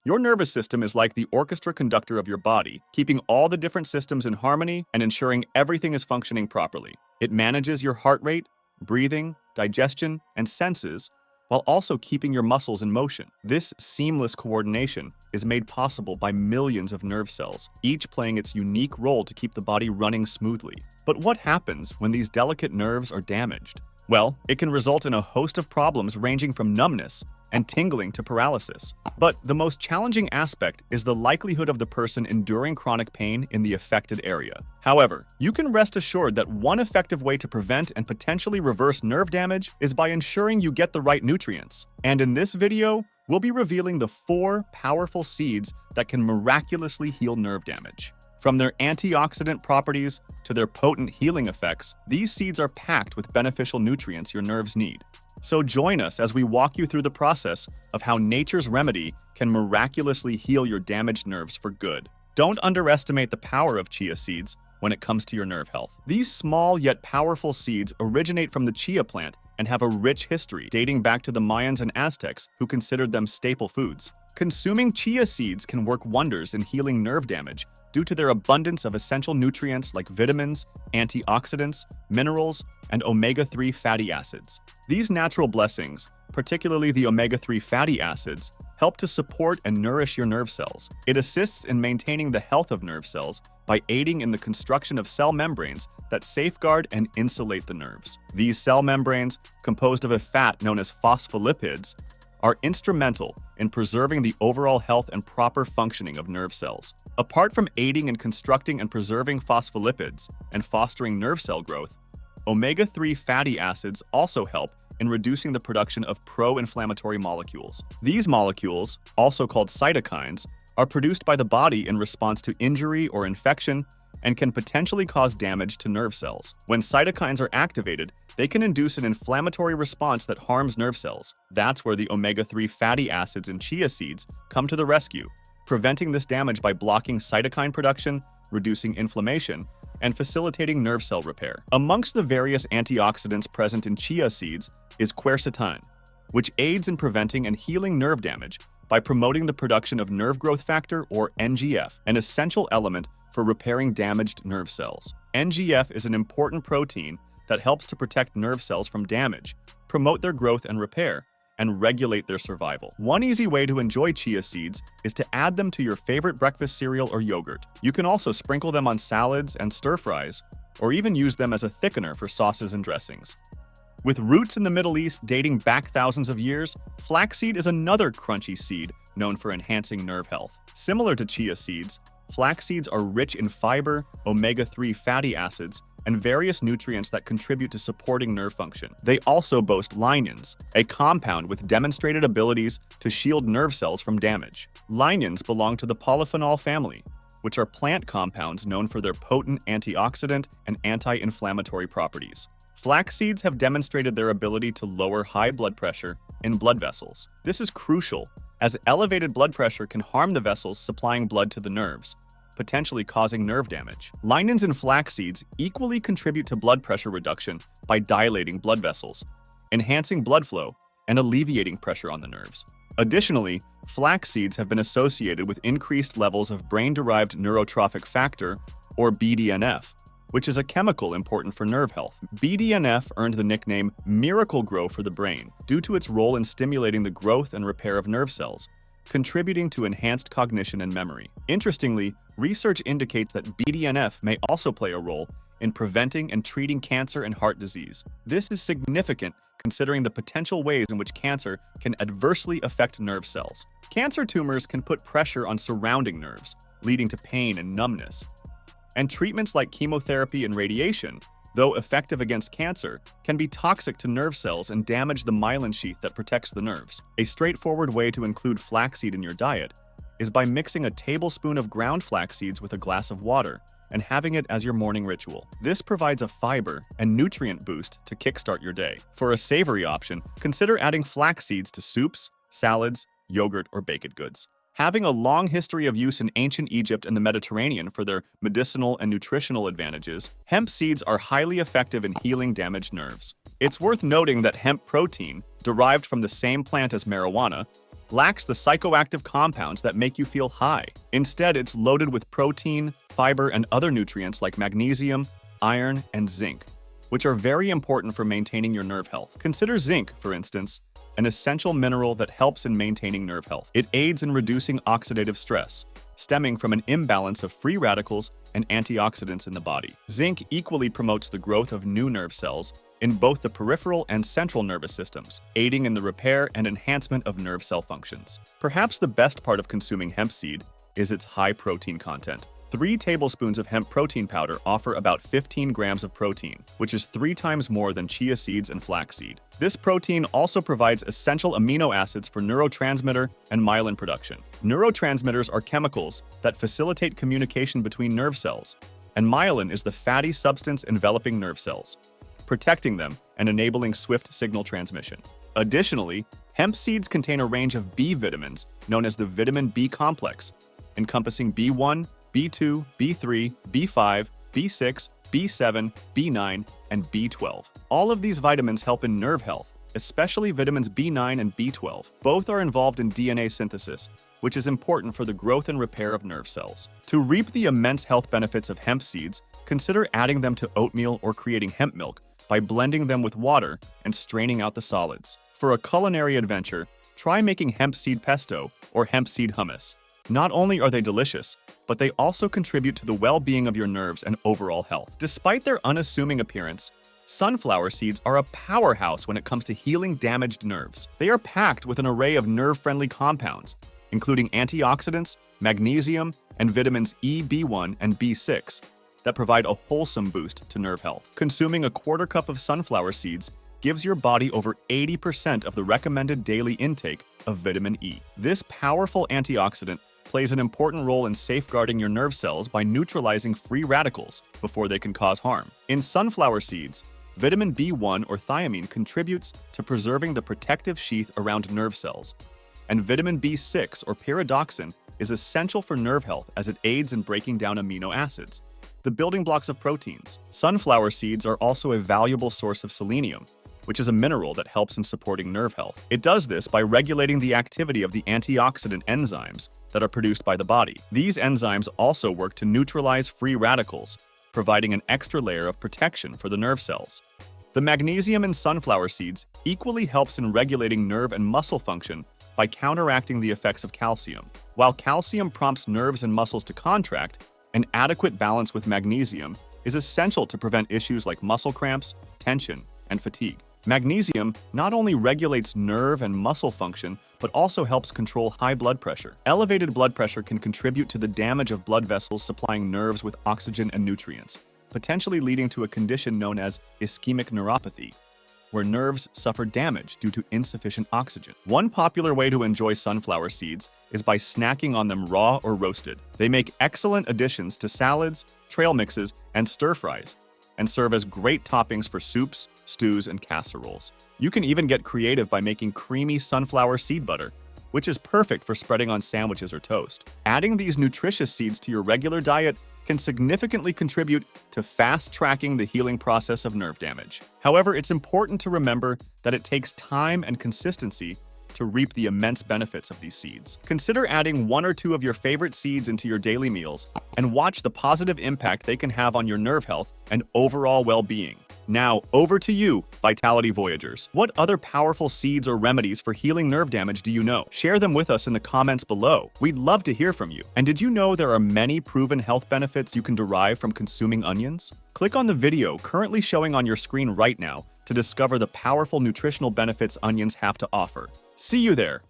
Your nervous system is like the orchestra conductor of your body, keeping all the different systems in harmony and ensuring everything is functioning properly. It manages your heart rate, breathing, digestion, and senses, while also keeping your muscles in motion. This seamless coordination is made possible by millions of nerve cells, each playing its unique role to keep the body running smoothly. But what happens when these delicate nerves are damaged? Well, it can result in a host of problems ranging from numbness and tingling to paralysis. But the most challenging aspect is the likelihood of the person enduring chronic pain in the affected area. However, you can rest assured that one effective way to prevent and potentially reverse nerve damage is by ensuring you get the right nutrients. And in this video, we'll be revealing the 4 powerful seeds that can miraculously heal nerve damage. From their antioxidant properties to their potent healing effects, these seeds are packed with beneficial nutrients your nerves need. So join us as we walk you through the process of how nature's remedy can miraculously heal your damaged nerves for good. Don't underestimate the power of chia seeds when it comes to your nerve health. These small yet powerful seeds originate from the chia plant and have a rich history dating back to the Mayans and Aztecs, who considered them staple foods. Consuming chia seeds can work wonders in healing nerve damage due to their abundance of essential nutrients like vitamins, antioxidants, minerals, and omega-3 fatty acids. These natural blessings, particularly the omega-3 fatty acids, help to support and nourish your nerve cells. It assists in maintaining the health of nerve cells by aiding in the construction of cell membranes that safeguard and insulate the nerves. These cell membranes, composed of a fat known as phospholipids, are instrumental in preserving the overall health and proper functioning of nerve cells. Apart from aiding in constructing and preserving phospholipids and fostering nerve cell growth, omega-3 fatty acids also help in reducing the production of pro-inflammatory molecules. These molecules, also called cytokines, are produced by the body in response to injury or infection and can potentially cause damage to nerve cells. When cytokines are activated, they can induce an inflammatory response that harms nerve cells. That's where the omega-3 fatty acids in chia seeds come to the rescue, preventing this damage by blocking cytokine production, reducing inflammation, and facilitating nerve cell repair. Amongst the various antioxidants present in chia seeds is quercetin, which aids in preventing and healing nerve damage by promoting the production of nerve growth factor, or NGF, an essential element for repairing damaged nerve cells. NGF is an important protein that helps to protect nerve cells from damage, promote their growth and repair, and regulate their survival. One easy way to enjoy chia seeds is to add them to your favorite breakfast cereal or yogurt. You can also sprinkle them on salads and stir-fries, or even use them as a thickener for sauces and dressings. With roots in the Middle East dating back thousands of years, flaxseed is another crunchy seed known for enhancing nerve health. Similar to chia seeds, flax seeds are rich in fiber, omega-3 fatty acids, and various nutrients that contribute to supporting nerve function. They also boast lignans, a compound with demonstrated abilities to shield nerve cells from damage. Lignans belong to the polyphenol family, which are plant compounds known for their potent antioxidant and anti-inflammatory properties. Flax seeds have demonstrated their ability to lower high blood pressure in blood vessels. This is crucial, as elevated blood pressure can harm the vessels supplying blood to the nerves, potentially causing nerve damage. Lignans in flax seeds equally contribute to blood pressure reduction by dilating blood vessels, enhancing blood flow, and alleviating pressure on the nerves. Additionally, flax seeds have been associated with increased levels of brain-derived neurotrophic factor, or BDNF, which is a chemical important for nerve health. BDNF earned the nickname Miracle-Grow for the brain due to its role in stimulating the growth and repair of nerve cells, contributing to enhanced cognition and memory. Interestingly, research indicates that BDNF may also play a role in preventing and treating cancer and heart disease. This is significant considering the potential ways in which cancer can adversely affect nerve cells. Cancer tumors can put pressure on surrounding nerves, leading to pain and numbness. And treatments like chemotherapy and radiation, though effective against cancer, can be toxic to nerve cells and damage the myelin sheath that protects the nerves. A straightforward way to include flaxseed in your diet is by mixing a tablespoon of ground flax seeds with a glass of water and having it as your morning ritual. This provides a fiber and nutrient boost to kickstart your day. For a savory option, consider adding flax seeds to soups, salads, yogurt, or baked goods. Having a long history of use in ancient Egypt and the Mediterranean for their medicinal and nutritional advantages, hemp seeds are highly effective in healing damaged nerves. It's worth noting that hemp protein, derived from the same plant as marijuana, lacks the psychoactive compounds that make you feel high. Instead, it's loaded with protein, fiber, and other nutrients like magnesium, iron, and zinc, which are very important for maintaining your nerve health. Consider zinc, for instance, an essential mineral that helps in maintaining nerve health. It aids in reducing oxidative stress, stemming from an imbalance of free radicals and antioxidants in the body. Zinc equally promotes the growth of new nerve cells in both the peripheral and central nervous systems, aiding in the repair and enhancement of nerve cell functions. Perhaps the best part of consuming hemp seed is its high protein content. 3 tablespoons of hemp protein powder offer about 15 grams of protein, which is 3 times more than chia seeds and flaxseed. This protein also provides essential amino acids for neurotransmitter and myelin production. Neurotransmitters are chemicals that facilitate communication between nerve cells, and myelin is the fatty substance enveloping nerve cells, protecting them and enabling swift signal transmission. Additionally, hemp seeds contain a range of B vitamins known as the vitamin B complex, encompassing B1, B2, B3, B5, B6, B7, B9, and B12. All of these vitamins help in nerve health, especially vitamins B9 and B12. Both are involved in DNA synthesis, which is important for the growth and repair of nerve cells. To reap the immense health benefits of hemp seeds, consider adding them to oatmeal or creating hemp milk by blending them with water and straining out the solids. For a culinary adventure, try making hemp seed pesto or hemp seed hummus. Not only are they delicious, but they also contribute to the well-being of your nerves and overall health. Despite their unassuming appearance, sunflower seeds are a powerhouse when it comes to healing damaged nerves. They are packed with an array of nerve-friendly compounds, including antioxidants, magnesium, and vitamins E, B1, and B6 that provide a wholesome boost to nerve health. Consuming a quarter cup of sunflower seeds gives your body over 80% of the recommended daily intake of vitamin E. This powerful antioxidant plays an important role in safeguarding your nerve cells by neutralizing free radicals before they can cause harm. In sunflower seeds, vitamin B1 or thiamine contributes to preserving the protective sheath around nerve cells, and vitamin B6 or pyridoxine is essential for nerve health as it aids in breaking down amino acids, the building blocks of proteins. Sunflower seeds are also a valuable source of selenium, which is a mineral that helps in supporting nerve health. It does this by regulating the activity of the antioxidant enzymes that are produced by the body. These enzymes also work to neutralize free radicals, providing an extra layer of protection for the nerve cells. The magnesium in sunflower seeds equally helps in regulating nerve and muscle function by counteracting the effects of calcium. While calcium prompts nerves and muscles to contract, an adequate balance with magnesium is essential to prevent issues like muscle cramps, tension, and fatigue. Magnesium not only regulates nerve and muscle function, but also helps control high blood pressure. Elevated blood pressure can contribute to the damage of blood vessels supplying nerves with oxygen and nutrients, potentially leading to a condition known as ischemic neuropathy, where nerves suffer damage due to insufficient oxygen. One popular way to enjoy sunflower seeds is by snacking on them raw or roasted. They make excellent additions to salads, trail mixes, and stir-fries, and serve as great toppings for soups, stews, and casseroles. You can even get creative by making creamy sunflower seed butter, which is perfect for spreading on sandwiches or toast. Adding these nutritious seeds to your regular diet can significantly contribute to fast-tracking the healing process of nerve damage. However, it's important to remember that it takes time and consistency to reap the immense benefits of these seeds. Consider adding 1 or 2 of your favorite seeds into your daily meals and watch the positive impact they can have on your nerve health and overall well-being. Now, over to you, Vitality Voyagers. What other powerful seeds or remedies for healing nerve damage do you know? Share them with us in the comments below. We'd love to hear from you. And did you know there are many proven health benefits you can derive from consuming onions? Click on the video currently showing on your screen right now to discover the powerful nutritional benefits onions have to offer. See you there!